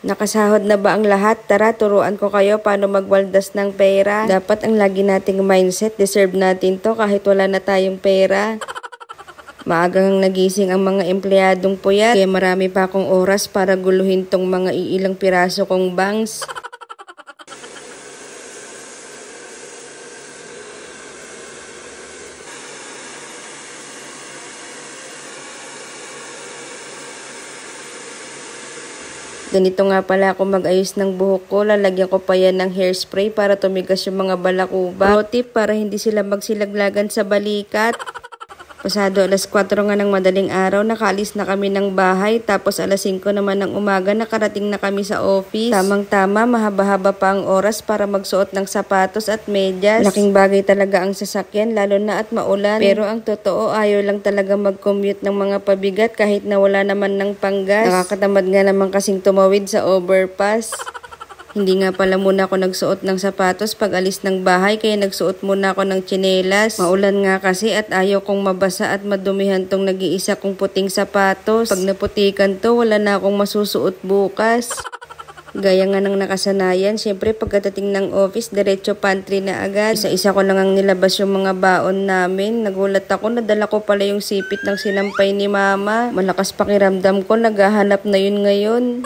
Nakasahod na ba ang lahat? Tara, turuan ko kayo paano magwaldas ng pera. Dapat ang lagi nating mindset, deserve natin to kahit wala na tayong pera. Maagang nagising ang mga empleyadong puyat, kaya marami pa akong oras para guluhin tong mga iilang piraso kong bangs. Ganito nga pala ako mag-ayos ng buhok ko. Lalagyan ko pa yan ng hairspray para tumigas yung mga balakuba. Pro tip para hindi sila magsilaglagan sa balikat. Pasado alas 4 nga ng madaling araw, nakaalis na kami ng bahay. Tapos alas 5 naman ng umaga, nakarating na kami sa office. Tamang-tama, mahaba-haba pa ang oras para magsuot ng sapatos at medyas. Laking bagay talaga ang sasakyan, lalo na at maulan. Pero ang totoo, ayaw lang talaga mag-commute ng mga pabigat kahit na wala naman ng panggas. Nakakatamad nga naman kasing tumawid sa overpass. Hindi nga pala muna ako nagsuot ng sapatos pag alis ng bahay, kaya nagsuot muna ako ng tsinelas. Maulan nga kasi at ayaw kong mabasa at madumihan tong nag-iisa kong puting sapatos. Pag naputikan to, wala na akong masusuot bukas. Gaya nga ng nakasanayan, syempre pagkadating ng office, diretso pantry na agad. Isa-isa ko lang ang nilabas yung mga baon namin. Nagulat ako, nadala ko pala yung sipit ng sinampay ni mama. Malakas pakiramdam ko, naghahanap na yun ngayon.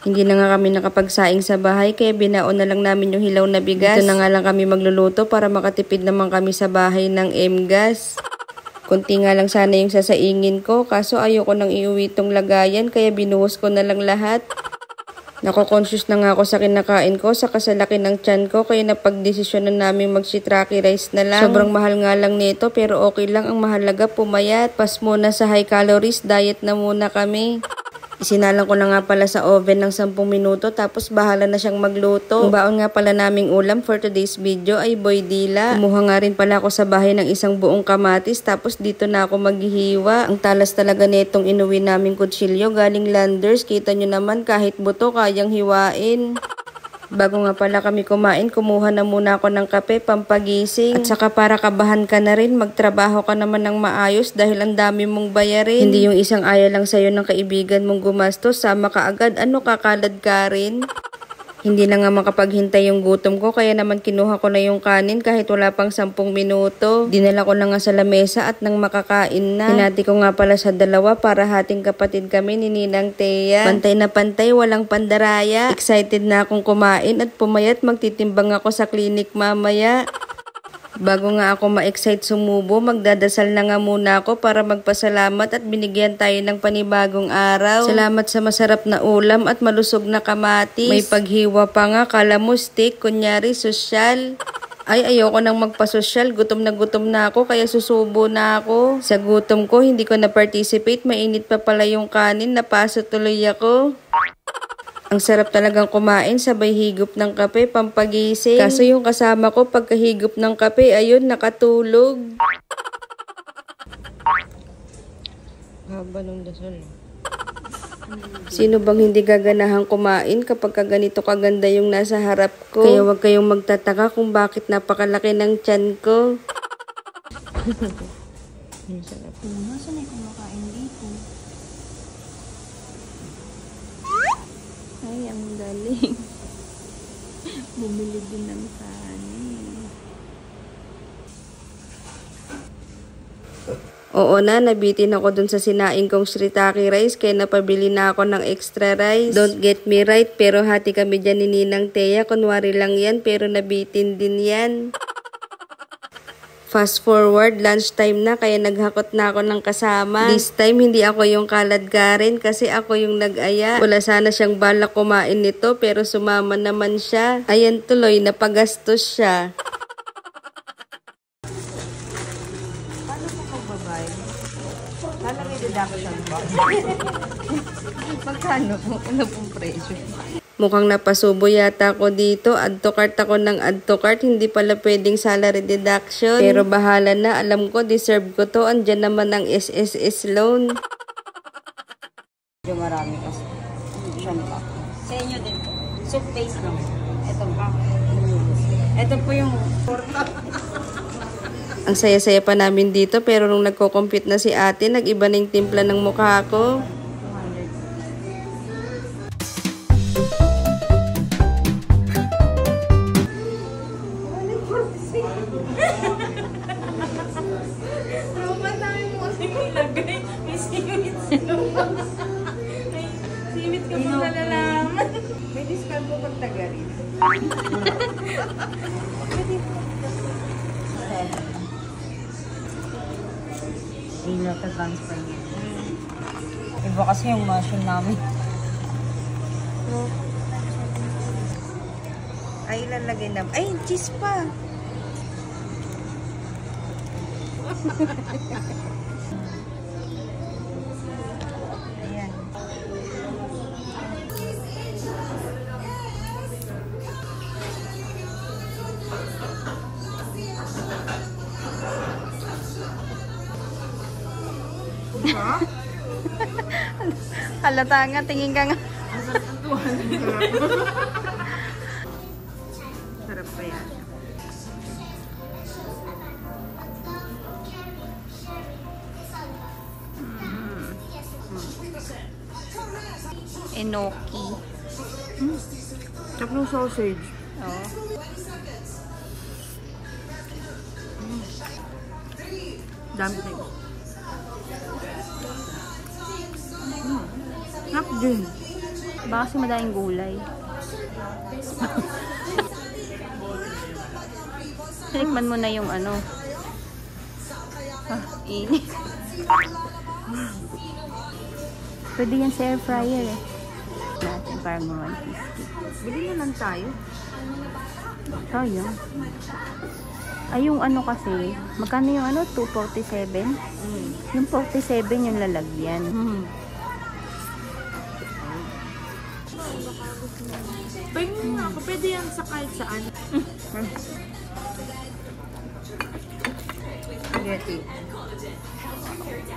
Hindi na nga kami nakapagsaing sa bahay, kaya binaon na lang namin yung hilaw na bigas. Dito na nga lang kami magluluto para makatipid naman kami sa bahay ng MGas. Kunti nga lang sana yung sasaingin ko, kaso ayoko nang iuwi tong lagayan, kaya binuhos ko na lang lahat. Nako-conscious na nga ako sa kinakain ko, sa kasalaki ng tiyan ko, kaya napagdesisyon na namin mag-shiitake rice na lang. Sobrang mahal nga lang nito, pero okay lang, ang mahalaga pumayat. Pas muna sa high calories, diet na muna kami. Isinalang ko na nga pala sa oven ng 10 minuto, tapos bahala na siyang magluto. Ang baon nga pala naming ulam for today's video ay boy dila. Kumuha nga rin pala ako sa bahay ng isang buong kamatis, tapos dito na ako maghihiwa. Ang talas talaga netong inuwi naming kutsilyo, galing Landers. Kita nyo naman, kahit buto kayang hiwain. Bago nga pala kami kumain, kumuha na muna ako ng kape, pampagising. At saka para kabahan ka na rin, magtrabaho ka naman ng maayos dahil ang dami mong bayarin. Hindi yung isang aya lang sa'yo ng kaibigan mong gumastos, sama ka agad, kakalad ka rin. Hindi na nga makapaghintay yung gutom ko, kaya naman kinuha ko na yung kanin kahit wala pang 10 minuto. Dinala ko na nga sa lamesa at nang makakain na. Hinati ko nga pala sa dalawa para hating kapatid kami ni Ninang Thea. Pantay na pantay, walang pandaraya. Excited na akong kumain at pumayat, magtitimbang ako sa clinic mamaya. Bago nga ako ma-excite sumubo, magdadasal na nga muna ako para magpasalamat at binigyan tayo ng panibagong araw. Salamat sa masarap na ulam at malusog na kamatis. May paghiwa pa nga, kala mo steak, kunyari sosyal. Ay, ayoko nang magpasosyal, gutom na ako kaya susubo na ako. Sa gutom ko, hindi ko na-participate, mainit pa pala yung kanin, napaso tuloy ako. Ang sarap talagang kumain, sabay higop ng kape, pampagising. Kaso yung kasama ko, pagkahigop ng kape, ayun, nakatulog. Haba nung dasal. Sino bang hindi gaganahang kumain kapag ganito kaganda yung nasa harap ko? Kaya wag kayong magtataka kung bakit napakalaki ng tiyan ko. Sarap. Nasaan ay kumakain dito? Ay, ang galing. Bumili din ng kanin. Oo na, nabitin ako dun sa sinaing kong shiitake rice, kaya napabili na ako ng extra rice. Don't get me right, pero hati kami dyan ni Ninang Thea. Kunwari lang yan, pero nabitin din yan. Fast forward, lunchtime na, kaya naghakot na ako ng kasama. This time, hindi ako yung kaladgarin kasi ako yung nag-aya. Wala sana siyang balak kumain nito, pero sumama naman siya. Ayan tuloy, napagastos siya. Paano po pagbabay? Kala may deduction ba? Magkano po? Ano pong presyo? Mukhang napasubo yata ako dito. Add to cart ako ng add to cart. Hindi pala pwedeng salary deduction. Pero bahala na. Alam ko, deserve ko to. Andyan naman ang SSS loan. Medyo marami kasi. Siya pa. Sa inyo din po. Soup base lang. Ito pa. Ito po yung Ang saya-saya pa namin dito. Pero nung nagko-compute na si ate, nag-iba na yung timpla ng mukha ko. 200. Simit ka pa nalalaman. May discount po pag taga rin. Dealer to transfer niya. Iba kasi yung machine namin. Ay, lalagay na. Ay, cheese pa. Ayan. Halata nga, tingin ka nga. Sarap pa yan. Enoki. Sarap ng sausage. Oh. Dami tayo. Sarap din. Baka kasi madaling gulay. Tinikman mo na yung ano. Init. Pwede yan sa air fryer eh. Natin parang 150. Bili na lang tayo. Tayo. Ay, yung ano kasi, magkano yung ano? 247? Yung 47 yung lalagyan. Pwede nga ako. Pwede yan sa kahit saan. Spaghetti.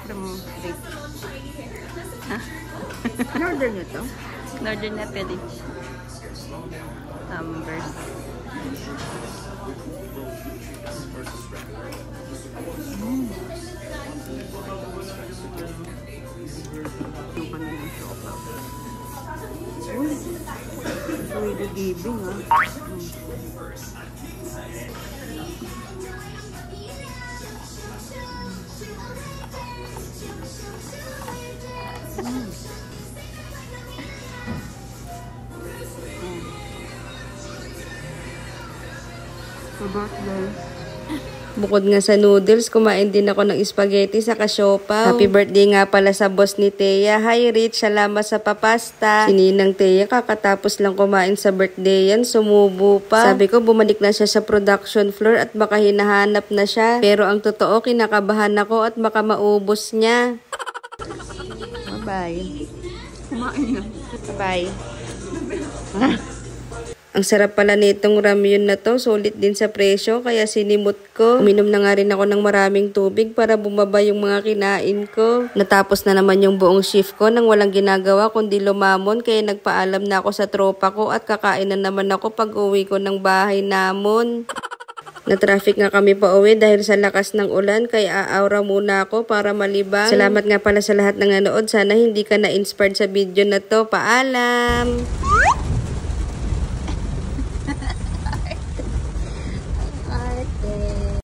From Rick. Ha? In-order nyo to? Northern na pwede. Numbers. Yung kanilang sopa. Uy, really giving ah. Bukod nga sa noodles, kumain din ako ng spaghetti sa kasiopaw. Happy birthday nga pala sa boss ni Thea. Hi Rich, salamat sa papasta. Si Ninang Thea kakatapos lang kumain sa birthday yan, sumubo pa. Sabi ko bumalik na siya sa production floor at baka hinahanap na siya. Pero ang totoo, kinakabahan ako at baka maubos niya. Bye-bye. Kumain na. Bye. Ang sarap pala nitong ramyun na to. Sulit din sa presyo, kaya sinimot ko. Uminom na nga rin ako ng maraming tubig para bumaba yung mga kinain ko. Natapos na naman yung buong shift ko nang walang ginagawa kundi lumamon. Kaya nagpaalam na ako sa tropa ko at kakain na naman ako pag uwi ko ng bahay namon. Na-traffic nga kami pa uwi dahil sa lakas ng ulan, kaya aawra muna ako para malibang. Salamat nga pala sa lahat ng nanood. Sana hindi ka na-inspired sa video na to. Paalam!